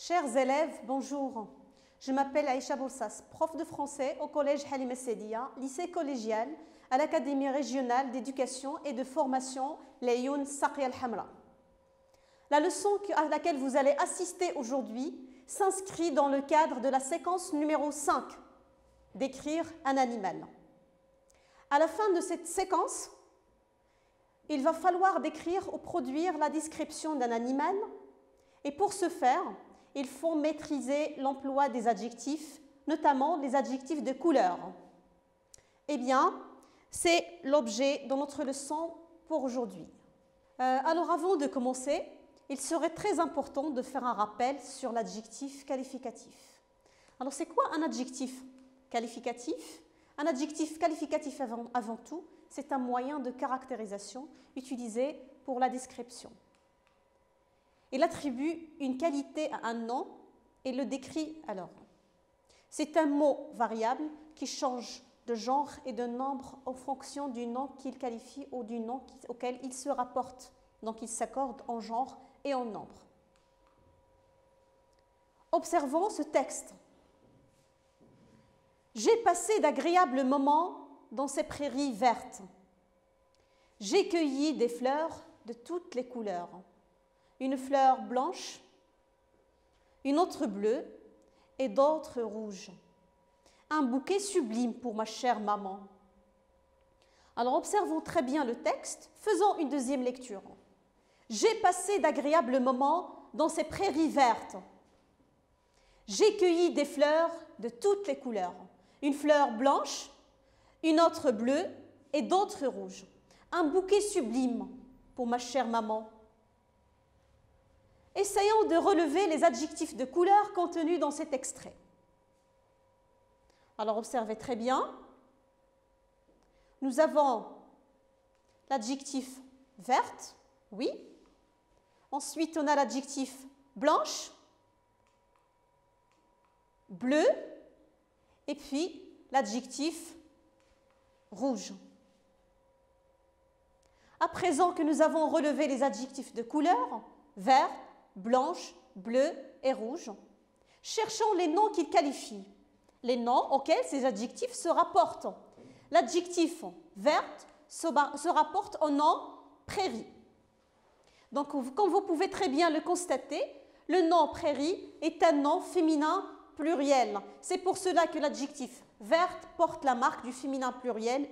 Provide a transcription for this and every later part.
Chers élèves, bonjour. Je m'appelle Aïcha Boussas, prof de français au collège Halima Sedia, lycée collégial à l'Académie régionale d'éducation et de formation Layoun Saqi al-Hamra. La leçon à laquelle vous allez assister aujourd'hui s'inscrit dans le cadre de la séquence numéro 5, d'écrire un animal. À la fin de cette séquence, il va falloir décrire ou produire la description d'un animal et pour ce faire, il faut maîtriser l'emploi des adjectifs, notamment les adjectifs de couleur. Eh bien, c'est l'objet de notre leçon pour aujourd'hui. Alors avant de commencer, il serait très important de faire un rappel sur l'adjectif qualificatif. Alors c'est quoi un adjectif qualificatif? Un adjectif qualificatif avant tout, c'est un moyen de caractérisation utilisé pour la description. Il attribue une qualité à un nom et le décrit alors. C'est un mot variable qui change de genre et de nombre en fonction du nom qu'il qualifie ou du nom auquel il se rapporte. Donc il s'accorde en genre et en nombre. Observons ce texte. J'ai passé d'agréables moments dans ces prairies vertes. J'ai cueilli des fleurs de toutes les couleurs. Une fleur blanche, une autre bleue et d'autres rouges. Un bouquet sublime pour ma chère maman. Alors observons très bien le texte, faisons une deuxième lecture. J'ai passé d'agréables moments dans ces prairies vertes. J'ai cueilli des fleurs de toutes les couleurs. Une fleur blanche, une autre bleue et d'autres rouges. Un bouquet sublime pour ma chère maman. Essayons de relever les adjectifs de couleur contenus dans cet extrait. Alors observez très bien. Nous avons l'adjectif verte, oui. Ensuite, on a l'adjectif blanche, bleu, et puis l'adjectif rouge. À présent que nous avons relevé les adjectifs de couleur, vert, blanche, bleu et rouge, cherchons les noms qu'ils qualifient, les noms auxquels ces adjectifs se rapportent. L'adjectif verte se rapporte au nom prairie. Donc, comme vous pouvez très bien le constater, le nom prairie est un nom féminin pluriel. C'est pour cela que l'adjectif verte porte la marque du féminin pluriel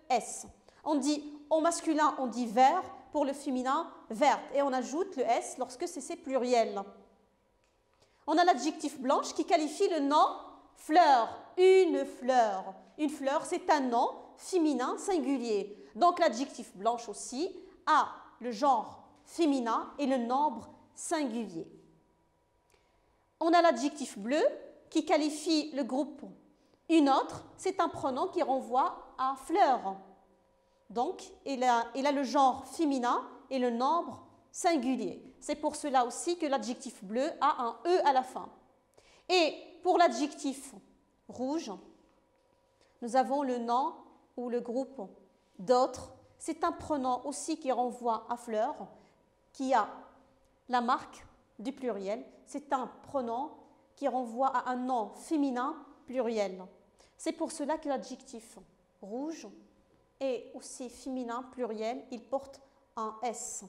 ES. On dit au masculin, on dit vert, pour le féminin, verte. Et on ajoute le S lorsque c'est pluriel. On a l'adjectif blanche qui qualifie le nom fleur. Une fleur. Une fleur, c'est un nom féminin singulier. Donc l'adjectif blanche aussi a le genre féminin et le nombre singulier. On a l'adjectif bleu qui qualifie le groupe une autre. C'est un pronom qui renvoie à fleur. Donc, il a le genre féminin et le nombre singulier. C'est pour cela aussi que l'adjectif bleu a un E à la fin. Et pour l'adjectif rouge, nous avons le nom ou le groupe d'autres. C'est un pronom aussi qui renvoie à fleur, qui a la marque du pluriel. C'est un pronom qui renvoie à un nom féminin pluriel. C'est pour cela que l'adjectif rouge et aussi féminin pluriel, il porte un S.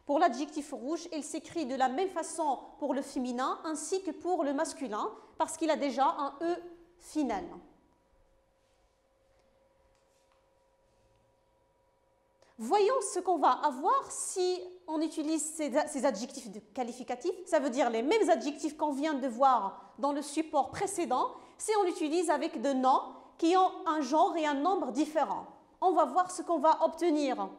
Pour l'adjectif rouge, il s'écrit de la même façon pour le féminin ainsi que pour le masculin parce qu'il a déjà un E final. Voyons ce qu'on va avoir si on utilise ces adjectifs qualificatifs. Ça veut dire les mêmes adjectifs qu'on vient de voir dans le support précédent si on l'utilise avec des noms qui ont un genre et un nombre différents. On va voir ce qu'on va obtenir.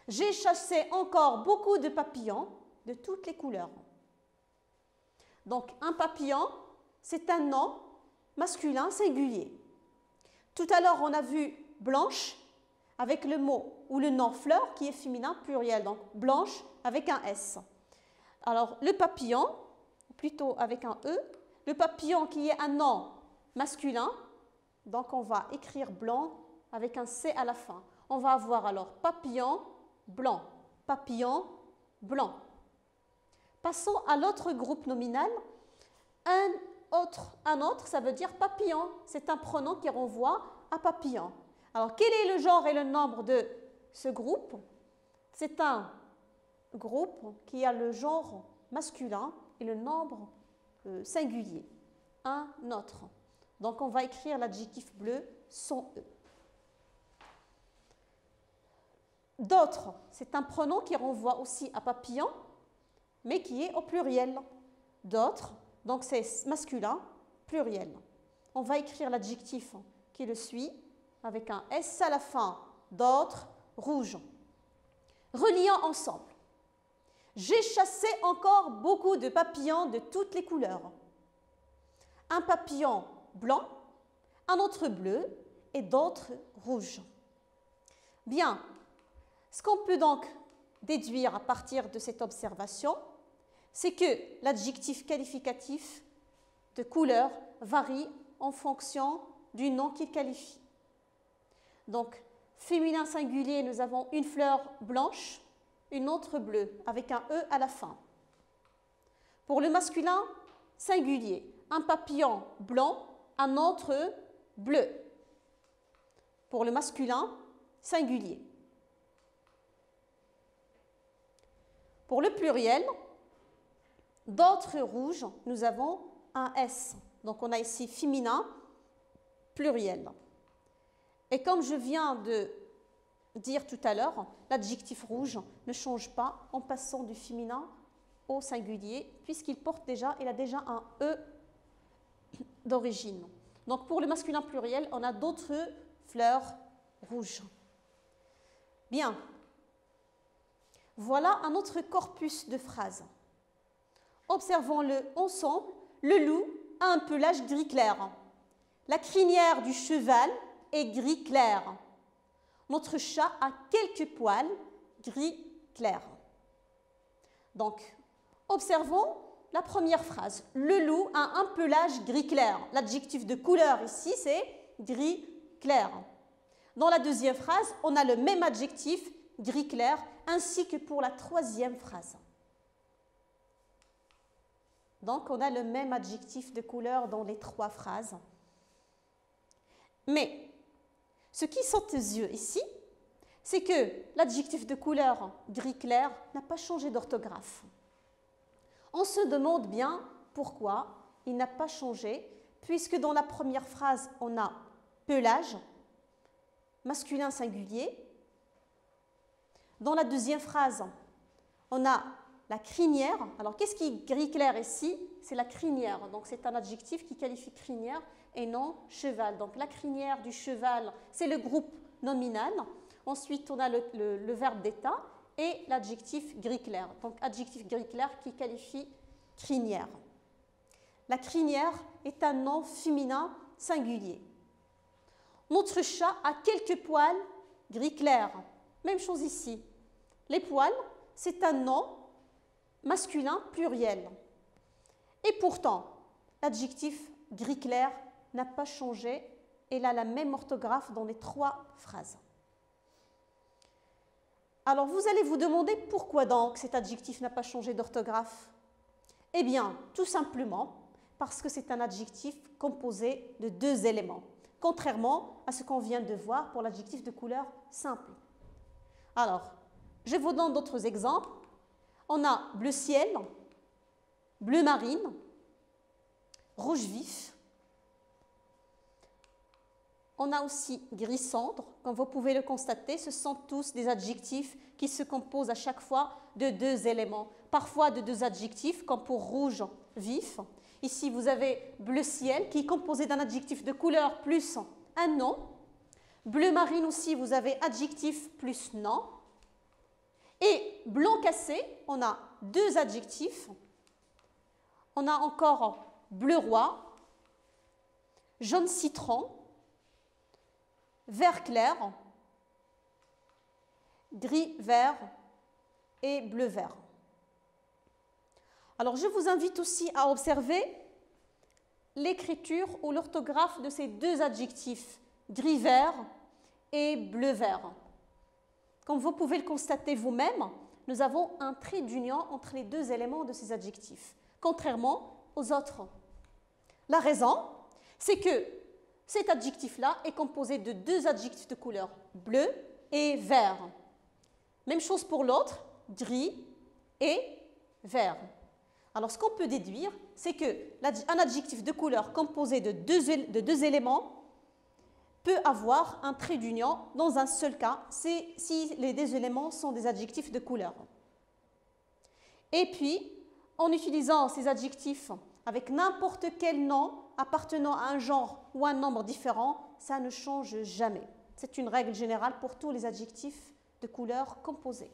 J'ai chassé encore beaucoup de papillons de toutes les couleurs. Donc, un papillon, c'est un nom masculin singulier. Tout à l'heure, on a vu blanche avec le mot ou le nom fleur qui est féminin pluriel. Donc, blanche avec un S. Alors, le papillon, plutôt avec un E. Le papillon qui est un nom masculin. Donc, on va écrire blanc avec un C à la fin. On va avoir alors papillon, blanc, papillon, blanc. Passons à l'autre groupe nominal Un autre, ça veut dire papillon. C'est un pronom qui renvoie à papillon. Alors, quel est le genre et le nombre de ce groupe? C'est un groupe qui a le genre masculin et le nombre singulier. Un autre. Donc, on va écrire l'adjectif bleu sans E. D'autres, c'est un pronom qui renvoie aussi à papillon, mais qui est au pluriel. D'autres, donc c'est masculin, pluriel. On va écrire l'adjectif qui le suit avec un S à la fin. D'autres, rouge. Reliant ensemble. J'ai chassé encore beaucoup de papillons de toutes les couleurs. Un papillon blanc, un autre bleu et d'autres rouges. Bien, ce qu'on peut donc déduire à partir de cette observation, c'est que l'adjectif qualificatif de couleur varie en fonction du nom qu'il qualifie. Donc, féminin singulier, nous avons une fleur blanche, une autre bleue, avec un E à la fin. Pour le masculin singulier, un papillon blanc, un autre bleu. Pour le masculin singulier. Pour le pluriel, d'autres rouges, nous avons un S. Donc, on a ici féminin, pluriel. Et comme je viens de dire tout à l'heure, l'adjectif rouge ne change pas en passant du féminin au singulier, puisqu'il a déjà un E d'origine. Donc, pour le masculin pluriel, on a d'autres fleurs rouges. Bien. Voilà un autre corpus de phrases. Observons-le ensemble. Le loup a un pelage gris clair. La crinière du cheval est gris clair. Notre chat a quelques poils gris clair. Donc, observons la première phrase. Le loup a un pelage gris clair. L'adjectif de couleur ici, c'est gris clair. Dans la deuxième phrase, on a le même adjectif, gris clair, ainsi que pour la troisième phrase. Donc, on a le même adjectif de couleur dans les trois phrases. Mais, ce qui saute aux yeux ici, c'est que l'adjectif de couleur gris clair n'a pas changé d'orthographe. On se demande bien pourquoi il n'a pas changé, puisque dans la première phrase, on a pelage, masculin singulier. Dans la deuxième phrase, on a la crinière. Alors, qu'est-ce qui est gris clair ici? C'est la crinière. Donc, c'est un adjectif qui qualifie crinière et non cheval. Donc, la crinière du cheval, c'est le groupe nominal. Ensuite, on a le verbe d'état et l'adjectif gris clair. Donc, adjectif gris clair qui qualifie crinière. La crinière est un nom féminin singulier. Notre chat a quelques poils gris clair. Même chose ici. Les poils, c'est un nom masculin pluriel. Et pourtant, l'adjectif gris clair n'a pas changé. Il a la même orthographe dans les trois phrases. Alors, vous allez vous demander pourquoi donc cet adjectif n'a pas changé d'orthographe? Eh bien, tout simplement parce que c'est un adjectif composé de deux éléments, contrairement à ce qu'on vient de voir pour l'adjectif de couleur simple. Alors, je vous donne d'autres exemples. On a bleu ciel, bleu marine, rouge vif. On a aussi gris cendre. Comme vous pouvez le constater, ce sont tous des adjectifs qui se composent à chaque fois de deux éléments, parfois de deux adjectifs, comme pour rouge vif. Ici, vous avez bleu ciel, qui est composé d'un adjectif de couleur plus un nom. Bleu marine aussi, vous avez adjectif plus nom. Et blanc cassé, on a deux adjectifs. On a encore bleu roi, jaune citron, vert clair, gris vert et bleu vert. Alors, je vous invite aussi à observer l'écriture ou l'orthographe de ces deux adjectifs, gris vert et bleu vert. Comme vous pouvez le constater vous-même, nous avons un trait d'union entre les deux éléments de ces adjectifs, contrairement aux autres La raison, c'est que cet adjectif-là est composé de deux adjectifs de couleur bleu et vert. Même chose pour l'autre, gris et vert. Alors, ce qu'on peut déduire, c'est qu'un adjectif de couleur composé de deux éléments peut avoir un trait d'union dans un seul cas, c'est si les deux éléments sont des adjectifs de couleur. Et puis, en utilisant ces adjectifs avec n'importe quel nom appartenant à un genre ou un nombre différent, ça ne change jamais. C'est une règle générale pour tous les adjectifs de couleur composés.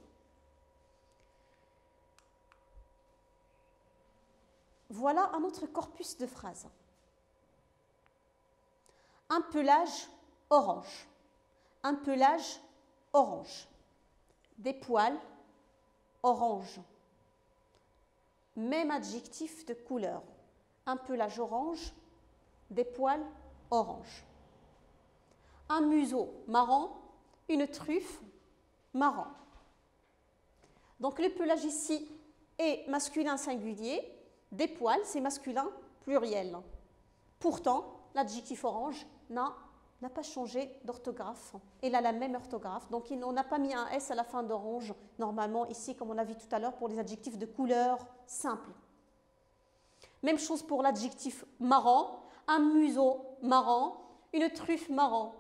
Voilà un autre corpus de phrases. Un pelage orange. Un pelage orange. Des poils orange. Même adjectif de couleur. Un pelage orange, des poils orange. Un museau marron, une truffe marron. Donc le pelage ici est masculin singulier, des poils c'est masculin pluriel. Pourtant, l'adjectif orange n'a pas changé d'orthographe. Il a la même orthographe, donc on n'a pas mis un S à la fin d'orange, normalement ici, comme on a vu tout à l'heure, pour les adjectifs de couleur simple. Même chose pour l'adjectif marron, un museau marron, une truffe marron.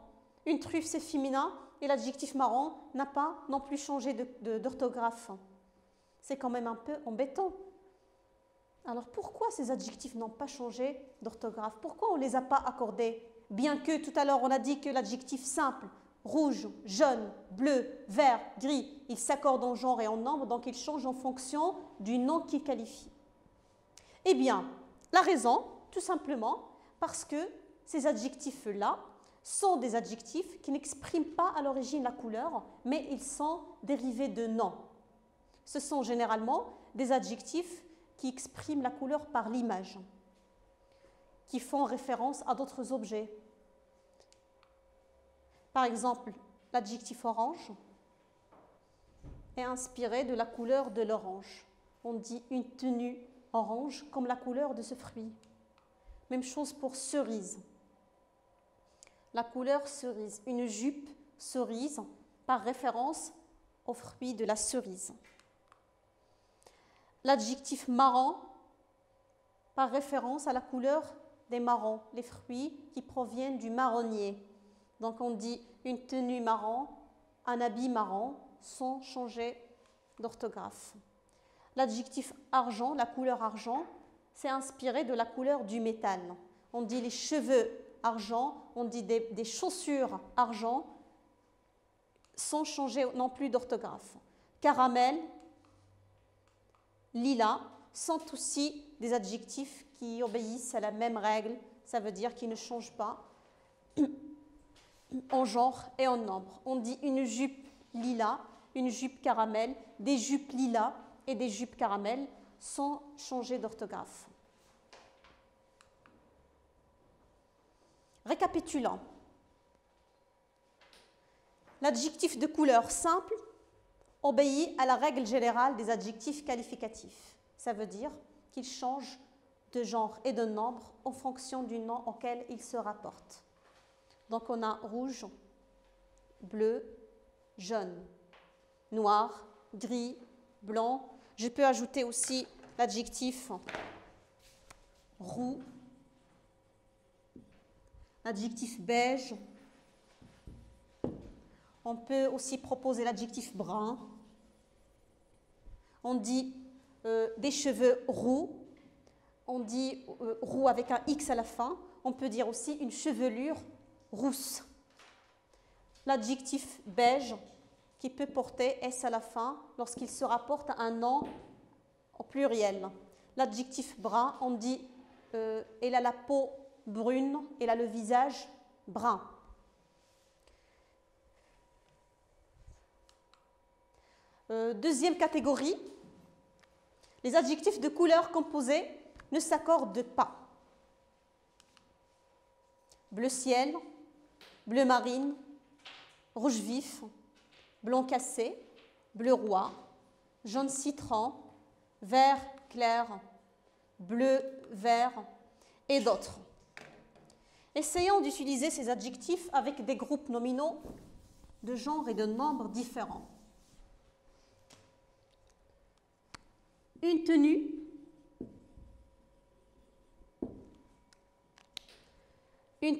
Une truffe, c'est féminin, et l'adjectif marron n'a pas non plus changé d'orthographe. C'est quand même un peu embêtant. Alors pourquoi ces adjectifs n'ont pas changé d'orthographe? Pourquoi on ne les a pas accordés? Bien que tout à l'heure on a dit que l'adjectif simple, rouge, jaune, bleu, vert, gris, il s'accorde en genre et en nombre, donc il change en fonction du nom qu'il qualifie. Eh bien, la raison, tout simplement, parce que ces adjectifs-là sont des adjectifs qui n'expriment pas à l'origine la couleur, mais ils sont dérivés de noms. Ce sont généralement des adjectifs qui expriment la couleur par l'image, qui font référence à d'autres objets. Par exemple, l'adjectif orange est inspiré de la couleur de l'orange. On dit une tenue orange comme la couleur de ce fruit. Même chose pour cerise. La couleur cerise, une jupe cerise par référence au fruit de la cerise. L'adjectif marron par référence à la couleur des marrons, les fruits qui proviennent du marronnier. Donc on dit une tenue marron, un habit marron, sans changer d'orthographe. L'adjectif argent, la couleur argent, c'est inspiré de la couleur du métal. On dit les cheveux argent, on dit des chaussures argent, sans changer non plus d'orthographe. Caramel, lilas sont aussi des adjectifs qui obéissent à la même règle, ça veut dire qu'ils ne changent pas en genre et en nombre. On dit une jupe lilas, une jupe caramel, des jupes lilas et des jupes caramel sans changer d'orthographe. Récapitulons. L'adjectif de couleur simple obéit à la règle générale des adjectifs qualificatifs. Ça veut dire qu'ils changent de genre et de nombre en fonction du nom auquel ils se rapportent. Donc on a rouge, bleu, jaune, noir, gris, blanc. Je peux ajouter aussi l'adjectif roux, l'adjectif beige. On peut aussi proposer l'adjectif brun. On dit des cheveux roux. On dit roux avec un X à la fin. On peut dire aussi une chevelure rousse. L'adjectif beige qui peut porter S à la fin lorsqu'il se rapporte à un nom au pluriel. L'adjectif brun, on dit elle a la peau brune, elle a le visage brun. Deuxième catégorie, les adjectifs de couleur composée ne s'accordent pas. Bleu ciel, bleu marine, rouge vif, blanc cassé, bleu roi, jaune citron, vert clair, bleu vert et d'autres. Essayons d'utiliser ces adjectifs avec des groupes nominaux de genre et de nombre différents. Une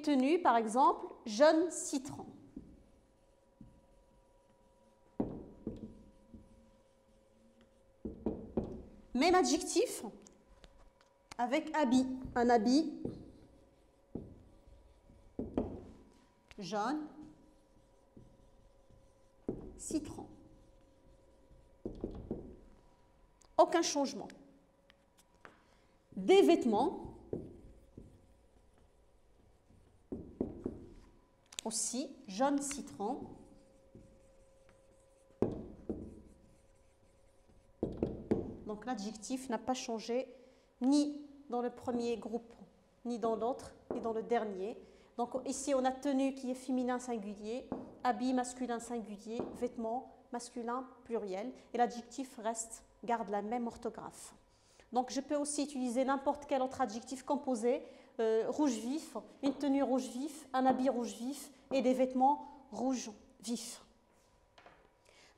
tenue, par exemple, jaune citron. Même adjectif avec habit. Un habit jaune citron. Aucun changement. Des vêtements aussi jaune citron. Donc l'adjectif n'a pas changé ni dans le premier groupe, ni dans l'autre, ni dans le dernier. Donc ici on a tenue qui est féminin singulier, habit masculin singulier, vêtements masculin pluriel, et l'adjectif garde la même orthographe. Donc je peux aussi utiliser n'importe quel autre adjectif composé, rouge vif, une tenue rouge vif, un habit rouge vif et des vêtements rouge vif.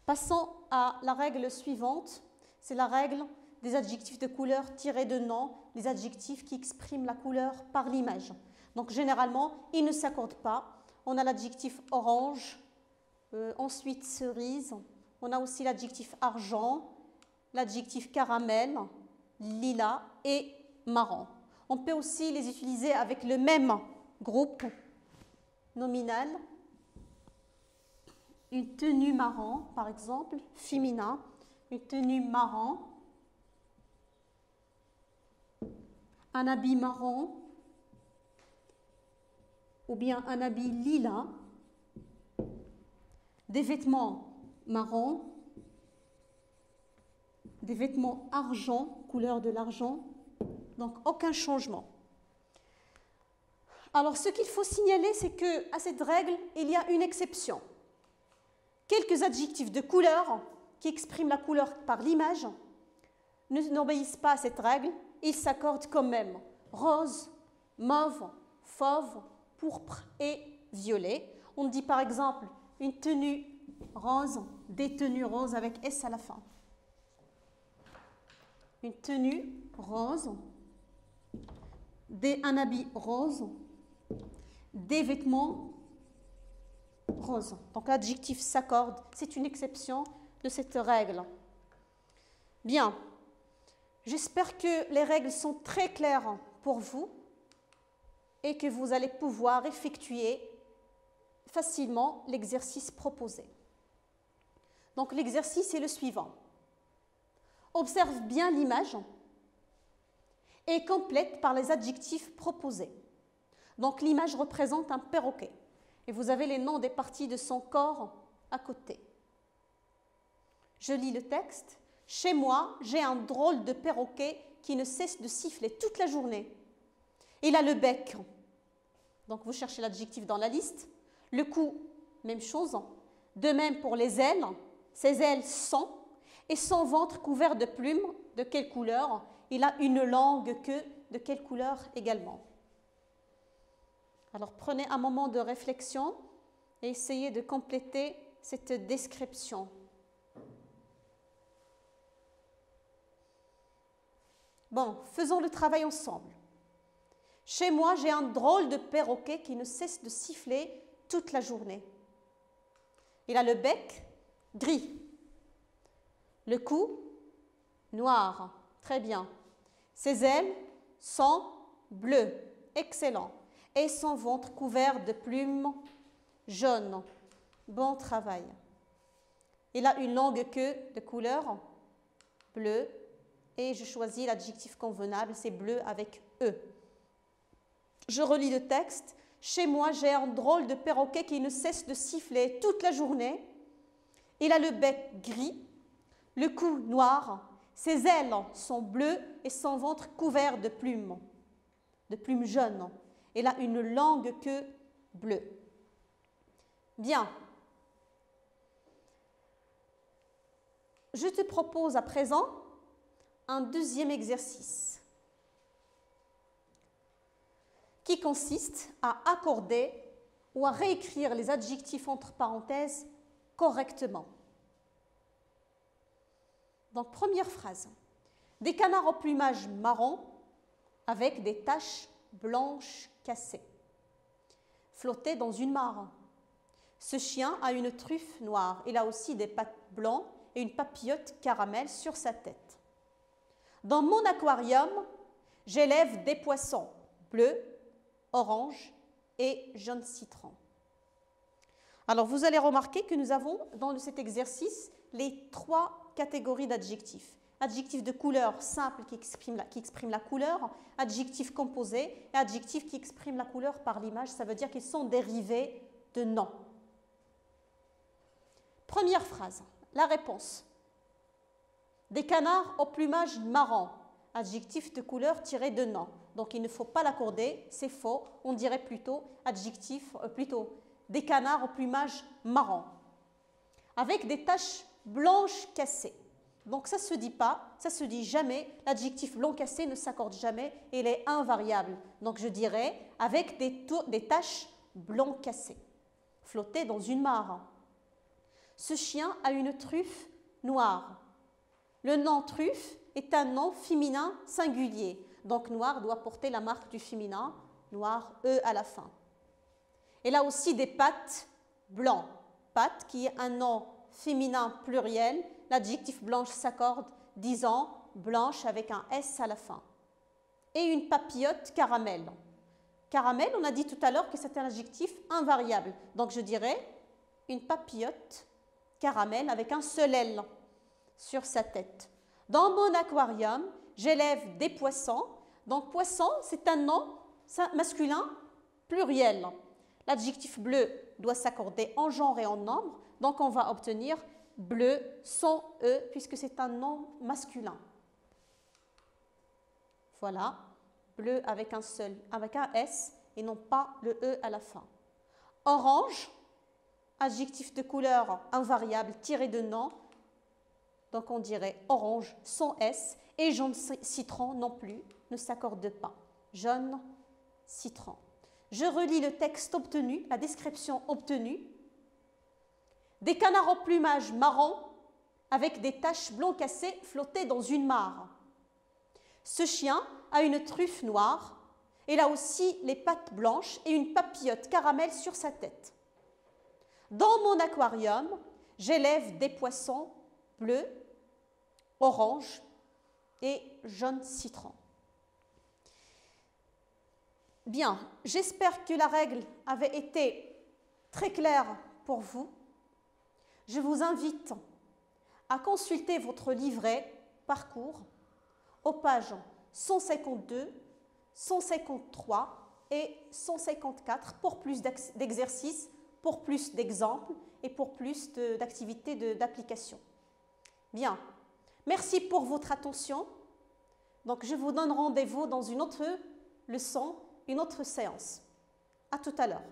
Passons à la règle suivante, c'est la règle des adjectifs de couleur tirés de nom, les adjectifs qui expriment la couleur par l'image. Donc généralement, ils ne s'accordent pas. On a l'adjectif orange, ensuite cerise, on a aussi l'adjectif argent, l'adjectif caramel, lilas et marron. On peut aussi les utiliser avec le même groupe nominal. Une tenue marron, par exemple, féminin, une tenue marron, un habit marron, ou bien un habit lilas, des vêtements marron, des vêtements argent, couleur de l'argent, donc aucun changement. Alors ce qu'il faut signaler, c'est qu'à cette règle, il y a une exception. Quelques adjectifs de couleur qui expriment la couleur par l'image n'obéissent pas à cette règle, ils s'accordent quand même. Rose, mauve, fauve, pourpre et violet. On dit par exemple une tenue rose, des tenues roses avec S à la fin. Une tenue rose, un habit rose, des vêtements roses. Donc l'adjectif s'accorde, c'est une exception de cette règle. Bien, j'espère que les règles sont très claires pour vous et que vous allez pouvoir effectuer facilement l'exercice proposé. Donc l'exercice est le suivant. Observe bien l'image et complète par les adjectifs proposés. Donc l'image représente un perroquet et vous avez les noms des parties de son corps à côté. Je lis le texte. Chez moi, j'ai un drôle de perroquet qui ne cesse de siffler toute la journée. Il a le bec. Donc vous cherchez l'adjectif dans la liste. Le cou, même chose. De même pour les ailes. Ses ailes sont. Et son ventre couvert de plumes. De quelle couleur? Il a une longue queue. De quelle couleur également? Alors prenez un moment de réflexion et essayez de compléter cette description. Bon, faisons le travail ensemble. Chez moi, j'ai un drôle de perroquet qui ne cesse de siffler toute la journée. Il a le bec gris, le cou noir, très bien. Ses ailes sont bleues, excellent. Et son ventre couvert de plumes jaunes. Bon travail. Il a une longue queue de couleur bleue. Et je choisis l'adjectif convenable, c'est bleu avec E. Je relis le texte. Chez moi, j'ai un drôle de perroquet qui ne cesse de siffler toute la journée. Il a le bec gris, le cou noir, ses ailes sont bleues et son ventre couvert de plumes jaunes. Il a une longue queue bleue. Bien. Je te propose à présent un deuxième exercice. qui consiste à accorder ou à réécrire les adjectifs entre parenthèses correctement. Donc, première phrase. Des canards au plumage marron avec des taches blanches cassées. Flottaient dans une mare. Ce chien a une truffe noire. Il a aussi des pattes blancs et une papillote caramel sur sa tête. Dans mon aquarium, j'élève des poissons bleus, orange et jaune citron. Alors, vous allez remarquer que nous avons dans cet exercice les 3 catégories d'adjectifs. Adjectif de couleur simple qui exprime la couleur, adjectif composé et adjectif qui exprime la couleur par l'image. Ça veut dire qu'ils sont dérivés de nom. Première phrase, la réponse. Des canards au plumage marron, adjectif de couleur tiré de nom. Donc il ne faut pas l'accorder, c'est faux. On dirait plutôt des canards au plumage marron, avec des taches blanches cassées. Donc ça ne se dit pas, ça se dit jamais. L'adjectif blanc cassé ne s'accorde jamais et il est invariable. Donc je dirais avec des taches blanc cassées. Flotter dans une mare. Ce chien a une truffe noire. Le nom truffe est un nom féminin singulier. Donc noir doit porter la marque du féminin, noir, E à la fin. Elle a aussi des pattes blancs. Pattes qui est un nom féminin pluriel. L'adjectif blanche s'accorde, disant blanche avec un S à la fin. Et une papillote caramel. Caramel, on a dit tout à l'heure que c'est un adjectif invariable. Donc je dirais une papillote caramel avec un seul L sur sa tête. Dans mon aquarium, j'élève des poissons. Donc poisson, c'est un nom masculin pluriel. L'adjectif bleu doit s'accorder en genre et en nombre. Donc on va obtenir bleu sans E puisque c'est un nom masculin. Voilà, bleu avec un S et non pas le E à la fin. Orange, adjectif de couleur invariable tiré de nom. Donc on dirait orange sans S et jaune citron non plus, ne s'accorde pas. Jaune citron. Je relis le texte obtenu, la description obtenue. Des canards au plumage marron avec des taches blanc cassées flottaient dans une mare. Ce chien a une truffe noire. Il a aussi les pattes blanches et une papillote caramel sur sa tête. Dans mon aquarium, j'élève des poissons bleus, orange et jaune citron. Bien, j'espère que la règle avait été très claire pour vous. Je vous invite à consulter votre livret parcours aux pages 152, 153 et 154 pour plus d'exercices, pour plus d'exemples et pour plus d'activités d'application. Bien, merci pour votre attention. Donc, je vous donne rendez-vous dans une autre leçon, une autre séance. À tout à l'heure.